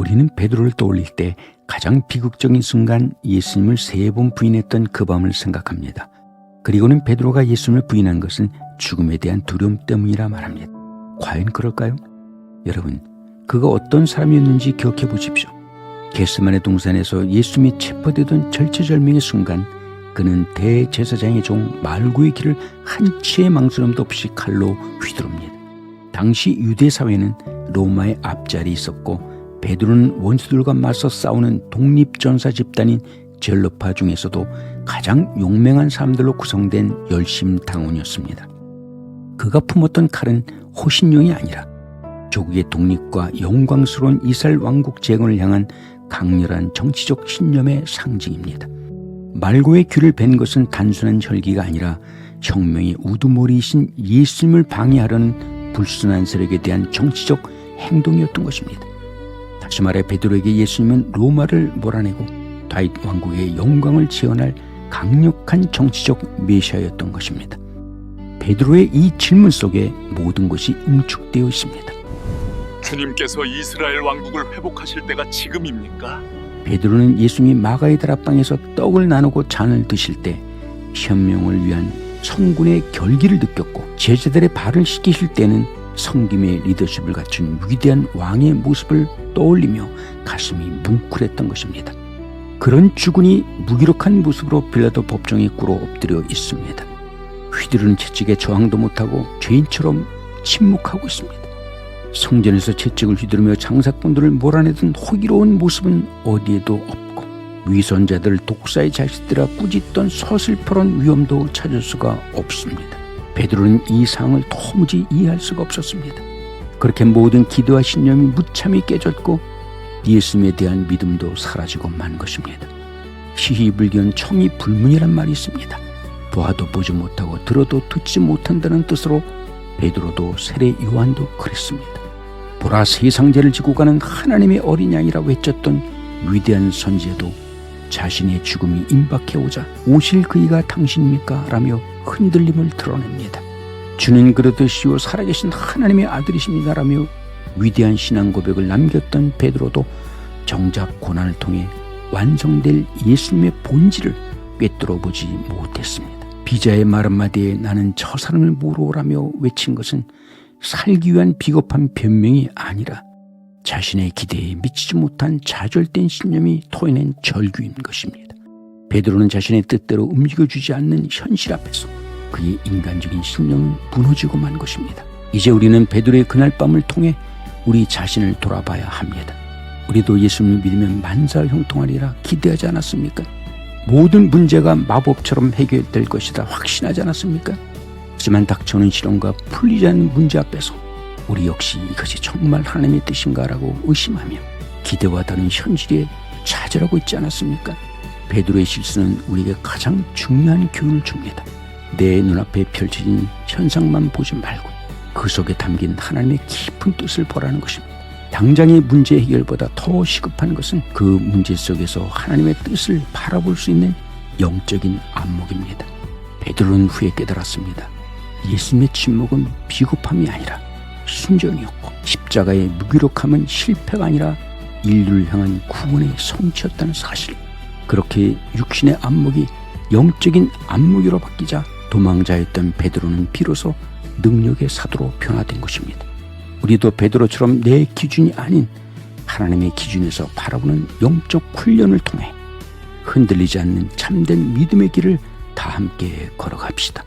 우리는 베드로를 떠올릴 때 가장 비극적인 순간 예수님을 3번 부인했던 그 밤을 생각합니다. 그리고는 베드로가 예수님을 부인한 것은 죽음에 대한 두려움 때문이라 말합니다. 과연 그럴까요? 여러분, 그가 어떤 사람이었는지 기억해 보십시오. 겟세마네 동산에서 예수님이 체포되던 절체절명의 순간 그는 대제사장의 종 말고의 길을 한치의 망설임도 없이 칼로 휘두릅니다. 당시 유대 사회는 로마의 앞자리에 있었고 베드로는 원수들과 맞서 싸우는 독립전사 집단인 젤로파 중에서도 가장 용맹한 사람들로 구성된 열심당원이었습니다. 그가 품었던 칼은 호신용이 아니라 조국의 독립과 영광스러운 이스라엘 왕국 재건을 향한 강렬한 정치적 신념의 상징입니다. 말고의 귀를 벤 것은 단순한 혈기가 아니라 혁명의 우두머리이신 예수님을 방해하려는 불순한 세력에 대한 정치적 행동이었던 것입니다. 다시 말해 베드로에게 예수님은 로마를 몰아내고 다윗 왕국의 영광을 재현할 강력한 정치적 메시아였던 것입니다. 베드로의 이 질문 속에 모든 것이 응축되어 있습니다. 주님께서 이스라엘 왕국을 회복하실 때가 지금입니까? 베드로는 예수님이 마가의 다락방에서 떡을 나누고 잔을 드실 때 혁명을 위한 성군의 결기를 느꼈고 제자들의 발을 씻기실 때는 성김의 리더십을 갖춘 위대한 왕의 모습을 떠올리며 가슴이 뭉클했던 것입니다. 그런 주군이 무기력한 모습으로 빌라도 법정에 꿇어 엎드려 있습니다. 휘두르는 채찍에 저항도 못하고 죄인처럼 침묵하고 있습니다. 성전에서 채찍을 휘두르며 장사꾼들을 몰아내던 호기로운 모습은 어디에도 없고 위선자들 독사의 자식들아 꾸짖던 서슬퍼런 위엄도 찾을 수가 없습니다. 베드로는 이 상황을 도무지 이해할 수가 없었습니다. 그렇게 모든 기도와 신념이 무참히 깨졌고 예수님에 대한 믿음도 사라지고 만 것입니다. 시희불견 청이불문이란 말이 있습니다. 보아도 보지 못하고 들어도 듣지 못한다는 뜻으로 베드로도 세례 요한도 그랬습니다. 보라, 세상죄를 지고 가는 하나님의 어린 양이라고 외쳤던 위대한 선지자도 자신의 죽음이 임박해 오자 오실 그이가 당신입니까? 라며 흔들림을 드러냅니다. 주는 그러듯이요 살아계신 하나님의 아들이십니다 라며 위대한 신앙 고백을 남겼던 베드로도 정작 고난을 통해 완성될 예수님의 본질을 꿰뚫어 보지 못했습니다. 비자의 말 한마디에 나는 저 사람을 모르오라며 외친 것은 살기 위한 비겁한 변명이 아니라 자신의 기대에 미치지 못한 좌절된 신념이 토해낸 절규인 것입니다. 베드로는 자신의 뜻대로 움직여주지 않는 현실 앞에서 그의 인간적인 신념은 무너지고 만 것입니다. 이제 우리는 베드로의 그날 밤을 통해 우리 자신을 돌아봐야 합니다. 우리도 예수님을 믿으면 만사형통하리라 기대하지 않았습니까? 모든 문제가 마법처럼 해결될 것이다 확신하지 않았습니까? 하지만 닥쳐오는 시련과 풀리지 않는 문제 앞에서 우리 역시 이것이 정말 하나님의 뜻인가라고 의심하며 기대와 다른 현실에 좌절하고 있지 않았습니까? 베드로의 실수는 우리에게 가장 중요한 교훈을 줍니다. 내 눈앞에 펼쳐진 현상만 보지 말고 그 속에 담긴 하나님의 깊은 뜻을 보라는 것입니다. 당장의 문제 해결보다 더 시급한 것은 그 문제 속에서 하나님의 뜻을 바라볼 수 있는 영적인 안목입니다. 베드로는 후에 깨달았습니다. 예수님의 침묵은 비겁함이 아니라 순종이었고 십자가의 무기력함은 실패가 아니라 인류를 향한 구원의 성취였다는 사실. 그렇게 육신의 안목이 영적인 안목으로 바뀌자 도망자였던 베드로는 비로소 능력의 사도로 변화된 것입니다. 우리도 베드로처럼 내 기준이 아닌 하나님의 기준에서 바라보는 영적 훈련을 통해 흔들리지 않는 참된 믿음의 길을 다 함께 걸어갑시다.